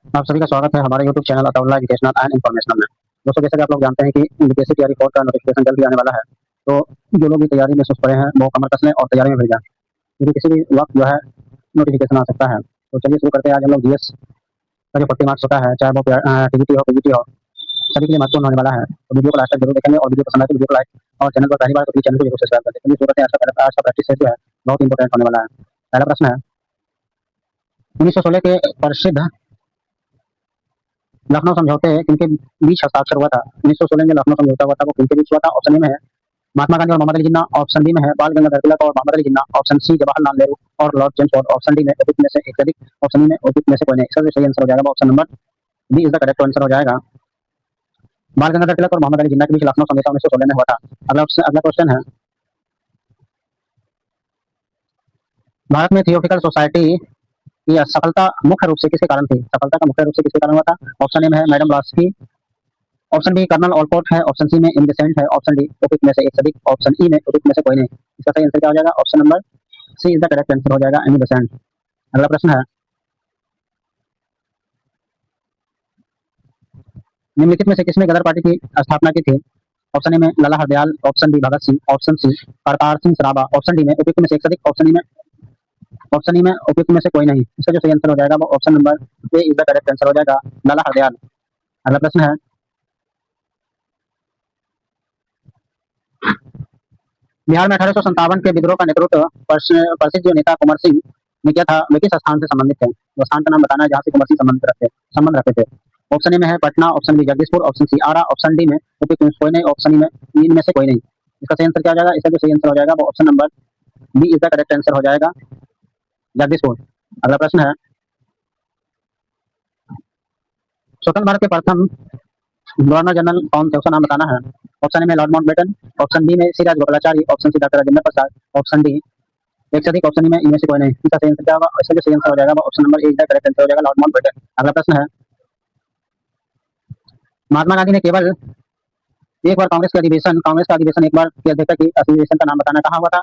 आप सभी का स्वागत है हमारे YouTube channel Ataullah educational and informational में। दोस्तों, जैसे कि आप लोग जानते हैं कि यूपीएससी टीआरई 4 का नोटिफिकेशन जल्द ही आने वाला है। तो जो लोग भी तैयारी में सुस्त पड़े हैं वो कमर कस लें और तैयारी में भिड़ जाएं, क्योंकि किसी भी वक्त जो है नोटिफिकेशन आ सकता है। तो चलिए शुरू करते हैं। आज हम लोग जीएस का जो 40 मार्क्स होता है, चाहे वो टीजीटी हो पीजीटी हो, सभी के लिए महत्वपूर्ण होने वाला है। तो वीडियो को लास्ट तक जरूर देखेंगे और वीडियो पसंद आए तो वीडियो को लाइक और चैनल पर पहली बार तो प्लीज चैनल को जरूर सब्सक्राइब कर दें। चलिए शुरू करते हैं। आज का प्रैक्टिस सेट जो है बहुत इंपॉर्टेंट होने वाला है। पहला प्रश्न है, 1916 के प्रसिद्ध लखनऊ समझौते किनके बीच हस्ताक्षर हुआ था? 1916 में लखनऊ समझौता हुआ था, वो किनके बीच हुआ था? ऑप्शन ए में है महात्मा गांधी और मोहम्मद अली जिन्ना, ऑप्शन बी में है बाल गंगाधर तिलक और मोहम्मद अली जिन्ना, ऑप्शन सी जवाहरलाल नेहरू और लॉर्ड चेम्सफोर्ड, ऑप्शन डी में उपयुक्त में से एक से अधिक, ऑप्शन ई में उपयुक्त में से कोई नहीं। इसका जो सही आंसर हो जाएगा वो option number B is the correct answer हो जाएगा। बाल गंगाधर तिलक और मोहम्मद अली जिन्ना के बीच लखनऊ समझौता 1916 में हुआ था। अगला क्वेश्चन है, भारत में थियोफिकल सोसाइटी की सफलता मुख्य रूप से किसके कारण थी? सफलता का मुख्य रूप से किसके कारण हुआ था? ऑप्शन ए में है madam Blavatsky, option B colonel Allport है, ऑप्शन सी में इनविसेंट है, ऑप्शन डी उपयुक्त में से एक से अधिक, ऑप्शन ई में उपयुक्त में से कोई नहीं। इसका सही आंसर क्या हो जाएगा? Option number C is the correct answer हो जाएगा, इनविसेंट। अगला प्रश्न है, निम्नलिखित में से किसने गदर पार्टी की स्थापना की थी? ऑप्शन ए में Lala Hardayal, option B Bhagat Singh, option C Kartar Singh Sarabha, option D में उपयुक्त में से एक से अधिक, ऑप्शन ई में उपयुक्त में से कोई नहीं। इसका जो सही आंसर हो जाएगा वो option number A is the correct answer हो जाएगा, लाला हरदयाल। अगला प्रश्न है, बिहार में 1857 के विद्रोह का नेतृत्व प्रसिद्ध जो नेता कुंवर सिंह ने किया था, वे किस स्थान से संबंधित थे? वो स्थान का नाम बताना है जहाँ से कुंवर सिंह संबंध रखते थे। ऑप्शन ए में है Patna, option B Jagdishpur, option C Arrah, option D में उपयुक्त में से कोई नहीं, ऑप्शन ई में इनमें से कोई नहीं। इसका सही आंसर क्या हो जाएगा? इसका जो सही आंसर हो जाएगा वो option number B is the correct answer हो जाएगा, जगदीशपुर। अगला प्रश्न है, स्वतंत्र भारत के प्रथम गवर्नर जनरल कौन थे? उसका नाम बताना है। ऑप्शन ए में लॉर्ड माउंटबेटन, ऑप्शन बी में C Rajagopalachari, option C doctor Rajendra Prasad, option D एक से अधिक, ऑप्शन ई में इनमें से कोई नहीं। इसका सही आंसर क्या होगा? इसका जो सही आंसर हो जाएगा वो option number A is the correct answer हो जाएगा, लॉर्ड माउंटबेटन। अगला प्रश्न है, महात्मा गांधी ने केवल एक बार कांग्रेस का अधिवेशन एक बार की अध्यक्षता की, अधिवेशन का नाम बताना, कहाँ हुआ था?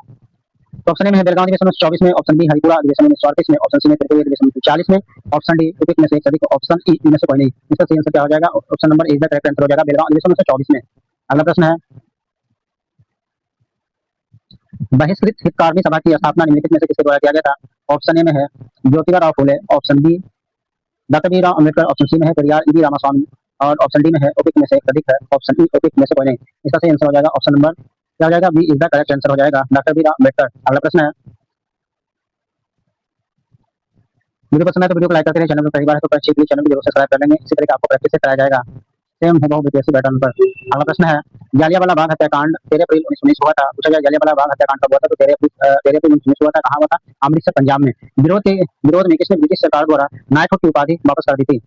तो ऑप्शन ए में है बेलगांव अधिवेशन 1924 में, ऑप्शन बी हरिपुरा अधिवेशन 1938 में, ऑप्शन सी में त्रिपुरा अधिवेशन 1940 में, ऑप्शन डी उपयुक्त में से एक से अधिक, ऑप्शन ई इनमें से कोई नहीं। इसका सही आंसर क्या हो जाएगा? Option number A is the correct answer हो जाएगा, बेलगांव अधिवेशन 1924 में। अगला प्रश्न है, बहिष्कृत हितकारिणी सभा की स्थापना निम्नलिखित में से किसके द्वारा किया गया था? ऑप्शन ए में है Jyotiba Rao Phule, option B doctor B Rao Ambedkar, option C में है पेरियार ई वी रामास्वामी और ऑप्शन डी में है उपयुक्त में से एक से अधिक है, ऑप्शन ई उपयुक्त में से कोई नहीं। इसका सही आंसर हो जाएगा ऑप्शन नंबर क्या हो जाएगा? B is the correct answer हो जाएगा, डॉक्टर बी राव अम्बेडकर। अगला प्रश्न है, वीडियो पसंद है तो वीडियो को लाइक करके चैनल पर पहली बार है तो प्लीज चैनल को जरूर सब्सक्राइब कर लेंगे। इसी तरह का आपको प्रैक्टिस से कराया जाएगा सेम हूबहू बीपीएससी पैटर्न पर। अगला प्रश्न है, जालियांवाला बाग हत्याकांड 13 अप्रैल 1919 हुआ था। पूछा गया जालियांवाला बाग हत्याकांड कब हुआ था? तो 13 अप्रैल 1919 हुआ था। कहाँ हुआ था? अमृतसर, पंजाब में। विरोध में किसने ब्रिटिश सरकार द्वारा नाइटहुड की उपाधि वापस कर दी थी?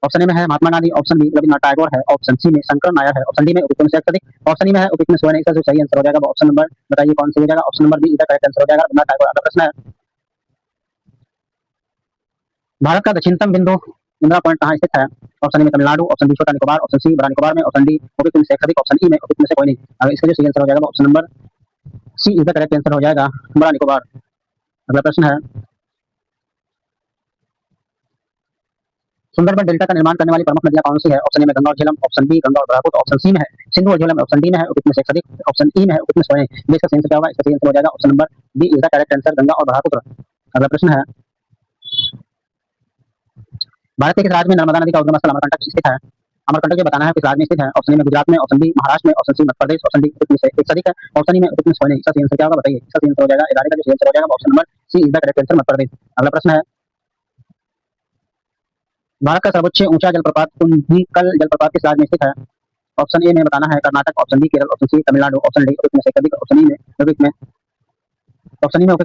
ऑप्शन ए में है महात्मा गांधी, ऑप्शन बी रविन्द्रनाथ टैगोर है, ऑप्शन सी में शंकर नायर है, ऑप्शन डी में उपयुक्त में से एक से अधिक, ऑप्शन ई में है उपयुक्त में से कोई नहीं। इसका जो सही आंसर हो जाएगा वो ऑप्शन नंबर बताइए कौन सा हो जाएगा? ऑप्शन नंबर बी इसका करेक्ट आंसर हो जाएगा, रविन्द्रनाथ टैगोर। अगला प्रश्न है, भारत का दक्षिणतम बिंदु इंदिरा पॉइंट कहाँ स्थित है? ऑप्शन ए में तमिलनाडु, ऑप्शन बी छोटा निकोबार, ऑप्शन सी बड़ा निकोबार में, ऑप्शन डी उपयुक्त में से एक से अधिक, ऑप्शन ई में उपयुक्त में से कोई नहीं। अगर इसका जो सही आंसर हो जाएगा option number C is the correct answer हो जाएगा, बड़ा निकोबार। अगला प्रश्न है, सुंदरबन डेल्टा का निर्माण करने वाली प्रमुख नदियां कौन सी है? ऑप्शन ए में गंगा और झेलम, ऑप्शन बी गंगा और ब्रह्मपुत्र, ऑप्शन सी में है सिंधु और झेलम, ऑप्शन डी में है उपयुक्त में से एक से अधिक, ऑप्शन ई में है उपयुक्त में से कोई नहीं। इसका सही आंसर क्या होगा? इसका सही आंसर हो जाएगा option number B is the correct answer, Ganga और ब्रह्मपुत्र। अगला प्रश्न है, भारत के किस राज्य में नर्मदा नदी का उद्गम स्थल अमरकंटक स्थित है? अमरकंटक जो बताना है किस राज्य में स्थित है? ऑप्शन ए में गुजरात में, ऑप्शन बी महाराष्ट्र में, option C Madhya Pradesh, option D उपयुक्त में से एक से अधिक है, ऑप्शन ई में उपयुक्त में से कोई नहीं। इसका सही आंसर क्या होगा बताइए? इसका सही आंसर हो जाएगा 11 का जो सही आंसर हो जाएगा option number C is the correct answer, Madhya Pradesh. अगला प्रश्न है, भारत का सर्वोच्च ऊंचा जलप्रपात कुंभिकल जलप्रपात किस राज्य में स्थित है? ऑप्शन ए में बताना है Karnataka, option B Kerala, option C Tamil Nadu, option D उपयुक्त में से एक से अधिक, ऑप्शन ई में उपयुक्त में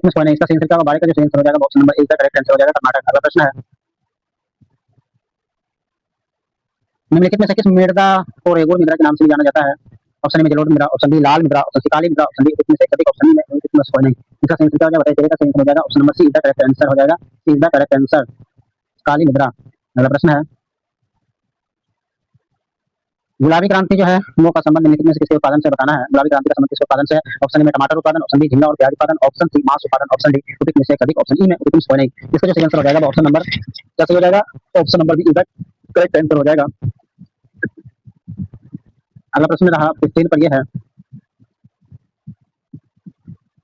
से कोई नहीं। इसका सही आंसर क्या होगा? 12 का जो सही आंसर हो जाएगा ऑप्शन नंबर ए का करेक्ट आंसर हो जाएगा, कर्नाटक। अगला प्रश्न है, निम्नलिखित में से किस मृदा को रेगुर मृदा के नाम से भी जाना जाता है? ऑप्शन ए में जलोढ़ मृदा, ऑप्शन बी लाल मृदा, ऑप्शन सी काली मृदा, ऑप्शन डी उपयुक्त में से एक से अधिक, ऑप्शन ई में उपयुक्त में से कोई नहीं। इसका सही आंसर क्या हो जाएगा? बताइए, का सही आंसर हो जाएगा option number C is the correct answer हो जाएगा, C is the correct answer, काली मृदा। अगला प्रश्न है, गुलाबी क्रांति जो है वो का संबंध निम्नलिखित में से किसके उत्पादन से बताना है। गुलाबी क्रांति का संबंध किसके उत्पादन से है। ऑप्शन ए में टमाटर उत्पादन, ऑप्शन बी झींगा और प्याज उत्पादन, ऑप्शन सी मांस उत्पादन, ऑप्शन डी उचित में से अधिक, ऑप्शन ई में उचित में से कोई नहीं। इसका जो सही आंसर हो जाएगा वो ऑप्शन नंबर क्या सही हो जाएगा, option number B is the correct answer हो जाएगा। अगला प्रश्न रहा 15 पर यह है,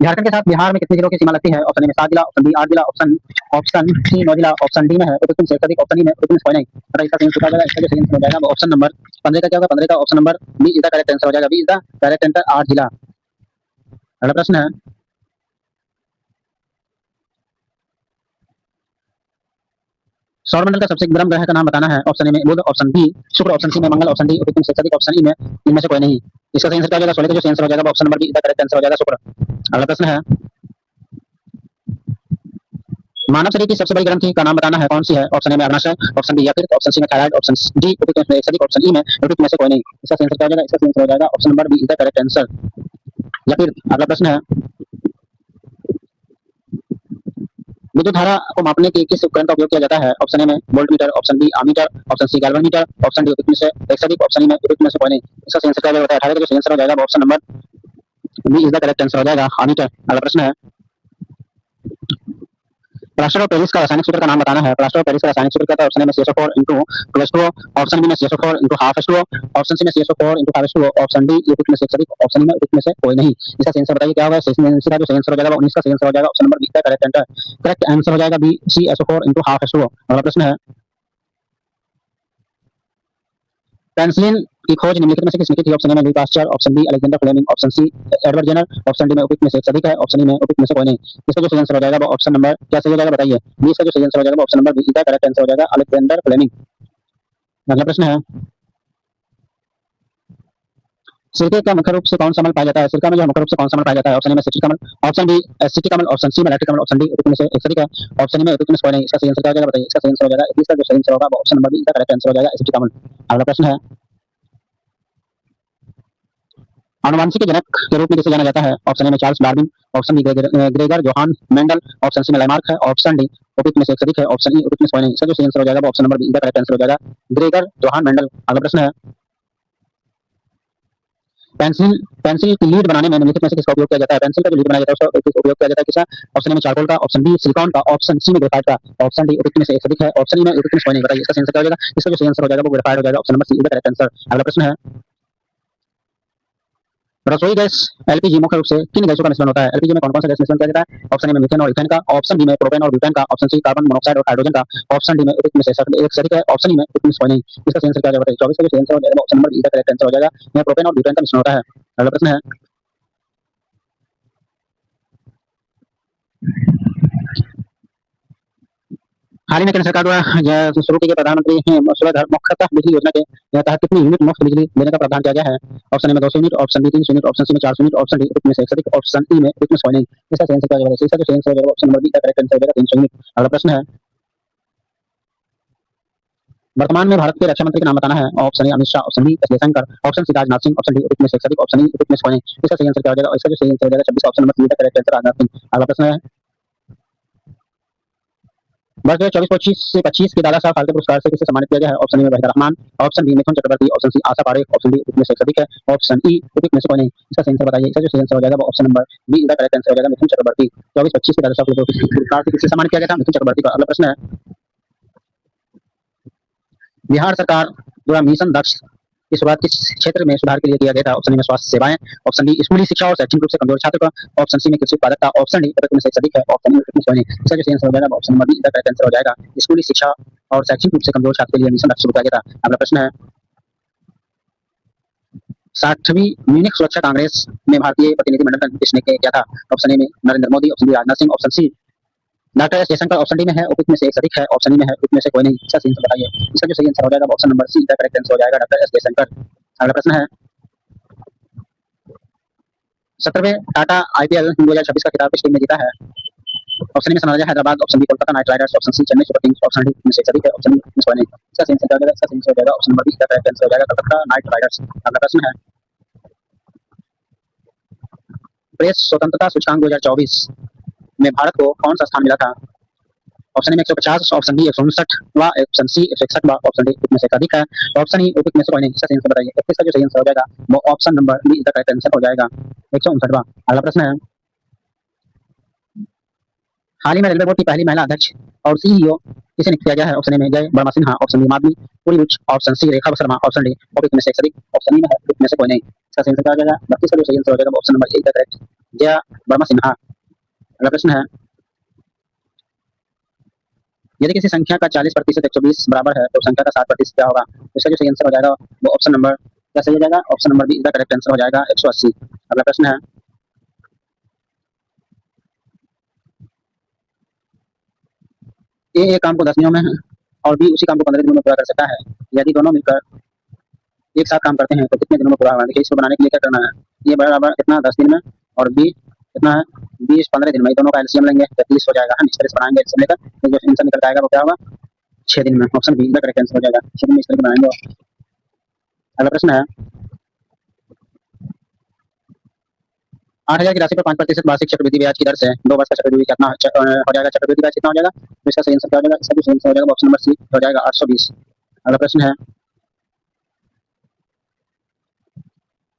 झारखंड के साथ बिहार में कितने जिलों की सीमा लगती है। ऑप्शन ए में 7 जिला, ऑप्शन बी 8 जिला, ऑप्शन सी 9 जिला, ऑप्शन डी में है उचित में से अधिक, ऑप्शन ई में उचित में से कोई नहीं। अगर इसका सही आंसर हो जाएगा, इसका जो सही आंसर हो जाएगा वो ऑप्शन नंबर 15 का क्या होगा, 15 का option number B is the correct answer हो जाएगा। B is the correct answer, 8 जिला। अगला प्रश्न है, सौरमंडल का सबसे गर्म ग्रह का नाम बताना है। ऑप्शन ए में बुध, ऑप्शन बी शुक्र, ऑप्शन सी में मंगल, ऑप्शन डी उचित में से अधिक, ऑप्शन ई में इनमें से कोई नहीं। इसका सही आंसर क्या हो जाएगा, 16 का जो सही आंसर हो जाएगा option number B is the correct answer हो जाएगा, शुक्र। अगला प्रश्न है, मानव शरीर की सबसे बड़ी ग्रंथि का नाम बताना है, कौन सी है। ऑप्शन ए में अग्नाशय, ऑप्शन बी यकृत, ऑप्शन सी में थायराइड, ऑप्शन डी उचित में से अधिक, ऑप्शन ई में उचित में से कोई नहीं। इसका सही आंसर क्या हो जाएगा, इसका सही आंसर हो जाएगा option number B is the correct answer, यकृत। अगला प्रश्न है, विद्युत धारा को मापने के किस उपकरण का उपयोग किया जाता है। ऑप्शन ए में voltmeter, option B ammeter, option C galvanometer, option D उचित में से एक से अधिक, ऑप्शन ई में उचित में से कोई नहीं। इसका सही आंसर क्या हो जाएगा, 18 का जो सही आंसर हो जाएगा option number B is the correct answer हो जाएगा, आमीटर। अगला प्रश्न है, प्लास्टर ऑफ पेरिस का रासायनिक सूत्र का नाम बताना है। प्लास्टर ऑफ पेरिस का रासायनिक सूत्र क्या था। ऑप्शन ए में CSO4 into 2H2O, option B में CSO4 into half H2O, option C में CSO4 into 5H2O, option D उचित में से एक से अधिक, ऑप्शन ई में उचित में से कोई नहीं। इसका सही आंसर बताइए क्या होगा। इसका जो सही आंसर हो जाएगा 19 का सही आंसर हो जाएगा, ऑप्शन नंबर बी का करेक्ट आंसर हो जाएगा B CSO4 into half H2O। अगला प्रश्न है, पेनिसिलिन की खोज निम्नलिखित में से किसने की थी। ऑप्शन ए में Louis Pasteur, option B Alexander Fleming, option C Edward Jenner, option D में उचित में से एक से अधिक है, ऑप्शन ई में उचित में से कोई नहीं। इसका जो सही आंसर हो जाएगा वो ऑप्शन नंबर क्या सही हो जाएगा बताइए। बी इसका जो सही आंसर हो जाएगा ऑप्शन नंबर बी का करेक्ट आंसर हो जाएगा, अलेक्जेंडर फ्लेमिंग। अगला प्रश्न है, सिरके का मुख्य रूप से कौन सा अम्ल पाया जाता है। सिरका में जो मुख्य रूप से कौन सा अम्ल पाया जाता है। ऑप्शन ए में सिट्रिक अम्ल, ऑप्शन बी एसिटिक अम्ल, ऑप्शन सी में लैक्टिक अम्ल, ऑप्शन डी उचित में से एक से अधिक है, ऑप्शन ई में उचित में से कोई नहीं। इसका सही आंसर क्या हो जाएगा बताइए। इसका सही आंसर हो जाएगा, इसका जो सही आंसर होगा वो ऑप्शन नंबर बी का करेक्ट आंसर हो जाएगा, एसिटिक अम्ल। अगला प्रश्न है, आनुवंशिक के जनक के रूप में किसे जाना जाता है। ऑप्शन ए में Charles Darwin, option B Gregor Johann Mendel, option C में लैमार्क है, ऑप्शन डी उचित में से एक से अधिक है, ऑप्शन ई उचित में से कोई नहीं। इसका जो सही आंसर हो जाएगा वो ऑप्शन नंबर बी का करेक्ट आंसर हो जाएगा, ग्रेगर जोहान मेंडल। अगला प्रश्न है, पेंसिल पेंसिल की लीड बनाने में निम्नलिखित में से किसका उपयोग किया जाता है। पेंसिल का जो लीड बनाया जाता है उसका उपयोग किया जाता है किसका। ऑप्शन ए में चारकोल का, ऑप्शन बी सिलिकॉन का, ऑप्शन सी में ग्रेफाइट का, ऑप्शन डी उचित में से एक से अधिक है, ऑप्शन ई में उचित में से कोई नहीं। बताइए इसका सही आंसर क्या हो जाएगा। इसका जो सही आंसर हो जाएगा वो ग्रेफाइट हो जाएगा, ऑप्शन नंबर सी का करेक्ट आंसर। अगला प्रश्न है, रसोई गैस एलपीजी मुख्य रूप से किन गैसों का मिश्रण होता है। एलपीजी में कौन कौन सा गैस मिश्रण किया जाता है। ऑप्शन ए में मीथेन और इथेन का, ऑप्शन बी में प्रोपेन और ब्यूटेन का, ऑप्शन सी कार्बन मोनोऑक्साइड और हाइड्रोजन का, ऑप्शन डी में उचित में से एक से अधिक है, ऑप्शन ई में उचित में से कोई नहीं। इसका सही आंसर क्या हो जाएगा। 24 का जो सही आंसर हो जाएगा ऑप्शन नंबर बी का करेक्ट आंसर हो जाएगा, यह प्रोपेन और ब्यूटेन का मिश्रण होता है। अगला प्रश्न है, हाल ही में केंद्र सरकार द्वारा शुरू की गई प्रधानमंत्री मुख्यतः बिजली योजना के तहत कितनी यूनिट मुफ्त बिजली देने का प्रावधान किया गया है। ऑप्शन ए में 200 unit, option B 300 unit, option C में 400 यूनिट, ऑप्शन डी उचित में से एक से अधिक, ऑप्शन ई में उचित में से कोई नहीं। इसका सही आंसर क्या होगा। इसका जो सही आंसर हो जाएगा ऑप्शन नंबर बी का करेक्ट आंसर हो जाएगा, 300 यूनिट। अगला प्रश्न है, वर्तमान में भारत के रक्षा मंत्री का नाम बताना है। Option A Amit Shah, option B S Jaishankar, option C Rajnath Singh, option D उचित में से एक से अधिक, ऑप्शन ई उचित में से कोई नहीं। इसका सही आंसर क्या हो जाएगा। इसका जो सही आंसर हो जाएगा 26 ऑप्शन नंबर सी का करेक्ट आंसर राजनाथ सिंह। अगला प्रश्न है, वर्ष 2024-25 से 25 के दादा साहब फाल्के पुरस्कार से किसे सम्मानित किया गया है। ऑप्शन ए में Waheeda Rehman, option B Mithun Chakraborty, option C Asha Parekh, option D उचित में से एक से अधिक है, ऑप्शन ई उचित में से कोई नहीं। इसका सही आंसर बताइए। इसका जो सही आंसर हो जाएगा वो ऑप्शन नंबर बी का करेक्ट आंसर हो जाएगा, मिथुन चक्रवर्ती। 24-25 के दादा साहब फाल्के पुरस्कार से किसे सम्मानित किया गया था, मिथुन चक्रवर्ती का। अगला प्रश्न है, बिहार सरकार द्वारा मिशन दक्ष की शुरुआत किस क्षेत्र में सुधार के लिए किया गया था। ऑप्शन ए में स्वास्थ्य सेवाएं, ऑप्शन बी स्कूली शिक्षा और शैक्षणिक रूप से कमजोर छात्र का, ऑप्शन सी में कृषि उत्पादकता, ऑप्शन डी उचित में से अधिक है, ऑप्शन ई उचित में से नहीं। इसका जो सही आंसर हो जाएगा ऑप्शन नंबर बी का करेक्ट आंसर हो जाएगा, स्कूली शिक्षा और शैक्षणिक रूप से कमजोर छात्र के लिए मिशन लक्ष्य शुरू किया गया था। अगला प्रश्न है, 60वीं म्यूनिख सुरक्षा कांग्रेस में भारतीय प्रतिनिधिमंडल का किसने किया था। ऑप्शन ए में Narendra Modi, option B Rajnath Singh, option C doctor S Jaishankar, option D में है उचित में से एक से अधिक है, ऑप्शन ई में है उचित में से कोई नहीं। इसका सही आंसर बताइए। इसका जो सही आंसर हो जाएगा ऑप्शन नंबर सी का करेक्ट आंसर हो जाएगा, डॉक्टर एस जयशंकर। अगला प्रश्न है, 17वें टाटा आईपीएल 2026 का खिताब किस टीम ने जीता है। ऑप्शन ए में Sunrisers Hyderabad, option B Kolkata Knight Riders, option C Chennai Super Kings, option D में से एक से अधिक है, ऑप्शन ई में से कोई नहीं। इसका सही आंसर क्या हो जाएगा। इसका सही आंसर हो जाएगा ऑप्शन नंबर बी का करेक्ट आंसर हो जाएगा, कोलकाता नाइट राइडर्स। अगला प्रश्न है, प्रेस स्वतंत्रता सूचकांक 2024 में भारत को कौन सा स्थान मिला था। ऑप्शन ए में 150, option B 159 option C 161 option D इतने से अधिक है। तो ऑप्शन ई में से कोई नहीं, इसका सही आंसर बताइए। 21 का जो सही आंसर हो जाएगा वो option number B is the correct answer हो जाएगा। 159वां अगला प्रश्न है, हाल ही में रेलवे बोर्ड की पहली महिला अध्यक्ष और सीईओ किसे नियुक्त किया गया है? ऑप्शन ए में जय वर्मा सिन्हा, ऑप्शन बी माधवी पुरी उच्च, option C Rekha Sharma, option D और में से एक अधिक, ऑप्शन ई में है में से कोई नहीं, इसका सही आंसर क्या हो जाएगा? 32 का जो सही आंसर हो जाएगा ऑप्शन नंबर ए करेक्ट, जय वर्मा सिन्हा। अगला प्रश्न है, यदि किसी संख्या का 40% 120 बराबर है तो संख्या का 60% क्या होगा? इसका जो सही आंसर हो जाएगा वो ऑप्शन नंबर क्या सही हो जाएगा? ऑप्शन नंबर बी इसका करेक्ट आंसर हो जाएगा 180। अगला प्रश्न है, ए एक काम को 10 दिनों में और बी उसी काम को 15 दिनों में पूरा कर सकता है। यदि दोनों मिलकर एक साथ काम करते हैं तो कितने दिनों में पूरा होगा? देखिए इसको बनाने के लिए क्या करना है, ये बराबर कितना 10 दिन में और बी कितना है 20 15 दिन में, दोनों का एलसीएम लेंगे तो 30 हो जाएगा। हम इस तरह से बनाएंगे, एलसीएम लेकर तो जो आंसर निकल आएगा वो क्या होगा? 6 दिन में। ऑप्शन बी का करेक्ट आंसर हो जाएगा, 6 दिन में इस तरह बनाएंगे। अगला प्रश्न है, 8,000 की राशि पर 5% वार्षिक चक्रवृद्धि ब्याज की दर से 2 वर्ष का चक्रवृद्धि कितना हो जाएगा? चक्रवृद्धि ब्याज कितना हो जाएगा? तो इसका सही आंसर क्या हो जाएगा? इसका भी सही आंसर हो जाएगा ऑप्शन नंबर सी हो जाएगा 820। अगला प्रश्न है,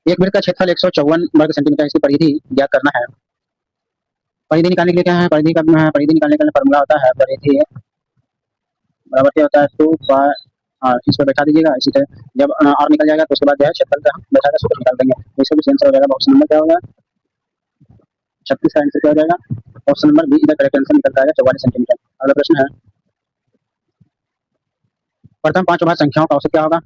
एक वृत्त का क्षेत्रफल 154 वर्ग सेंटीमीटर, इसकी परिधि ज्ञात करना है। परिधि निकालने के लिए क्या है, परिधि निकालने का फॉर्मूला होता है परिधि बराबर क्या होता है 2 पाई आर, इसको बैठा दीजिएगा। इसी तरह जब आर निकल जाएगा तो उसके बाद जो है क्षेत्रफल का बैठा कर सूत्र निकाल देंगे, तो इसका भी सही आंसर हो जाएगा ऑप्शन नंबर क्या होगा? 36 का आंसर क्या हो जाएगा? ऑप्शन नंबर बी इधर करेक्ट आंसर निकलता है 44 सेंटीमीटर। अगला प्रश्न है, प्रथम 5 अभाज्य संख्याओं का औसत क्या होगा?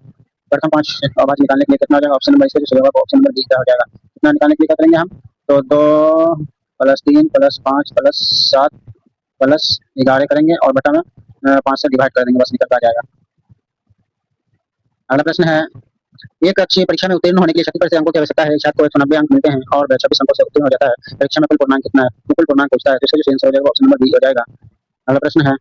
प्रथम 5 अभाज्य निकालने के लिए कितना हो जाएगा? ऑप्शन नंबर इसका जो सही होगा ऑप्शन नंबर बी क्या हो जाएगा? कितना निकालने के लिए क्या करेंगे हम? तो 2 प्लस 3 प्लस 5 प्लस 7 प्लस 11 करेंगे और बटा में 5 से डिवाइड कर देंगे, बस निकल आ जाएगा। अगला प्रश्न है, एक अच्छी परीक्षा में उत्तीर्ण होने के लिए 36% अंकों की आवश्यकता है। छात्र को 190 अंक मिलते हैं और 26 अंकों से उत्तीर्ण हो जाता है। परीक्षा में कुल पूर्णांक कितना है? कुल पूर्णांक पूछता है, तो इसका जो सही आंसर हो जाएगा ऑप्शन नंबर बी हो जाएगा। अगला प्रश्न है,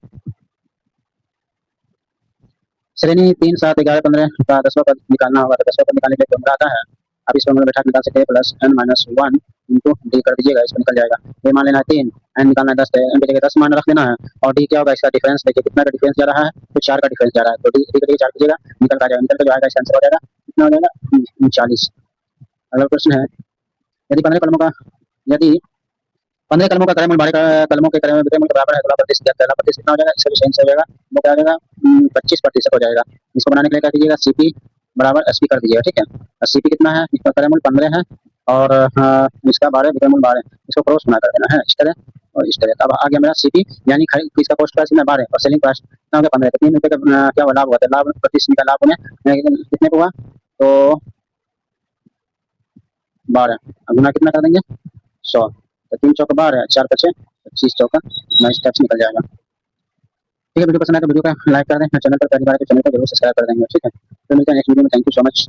श्रेणी 3 7 11 15 का 10वां पद निकालना होगा, तो 10वां पद निकालने के लिए फॉर्मूला आता है। अब इस फॉर्मूला बैठा निकाल सकते हैं plus n minus 1 into D कर दीजिएगा, इसको निकल जाएगा। ये मान लेना है 3, n निकालना है 10 है, n की जगह 10 मान रख देना है और डी क्या होगा? इसका डिफरेंस देखिए कितना का डिफरेंस जा रहा है, तो 4 का डिफरेंस जा रहा है, तो डी की जगह 4 कीजिएगा, निकल का जाएगा, निकल के जो आएगा इसका आंसर हो जाएगा कितना हो जाएगा? 39। अगला प्रश्न है, यदि 15 कलमों का यदि 15 कलमों का क्रयमूल्य 12 कलमों के क्रयमूल्य के बराबर है तो प्रतिशत कितना हो जाएगा? इसका जो सही आंसर हो जाएगा वो क्या हो जाएगा? 25% हो जाएगा। इसको बनाने के लिए क्या कीजिएगा? सीपी बराबर एसपी कर दीजिएगा, ठीक है। और सीपी कितना है? इसका क्रयमूल्य 15 है और इसका 12 विक्रयमूल्य 12, इसको क्रॉस बना कर देना है इस तरह और इस तरह। अब आ गया मेरा सीपी यानी इसका कॉस्ट प्राइस में 12 और सेलिंग प्राइस कितना हो गया? 15। तो 3 रुपये का क्या हुआ? लाभ हुआ, तो लाभ प्रतिशत का लाभ उन्हें कितने को हुआ? तो 12 गुना कितना कर देंगे? 100, तो 3 चौका 12, 4 पचे 25 चौका 22 टैक्स निकल जाएगा। ठीक है, वीडियो पसंद आए तो वीडियो का लाइक कर दें, चैनल पर पहली बार तो चैनल को जरूर सब्सक्राइब कर देंगे, ठीक है। तो मिलते हैं नेक्स्ट वीडियो में, थैंक यू सो मच।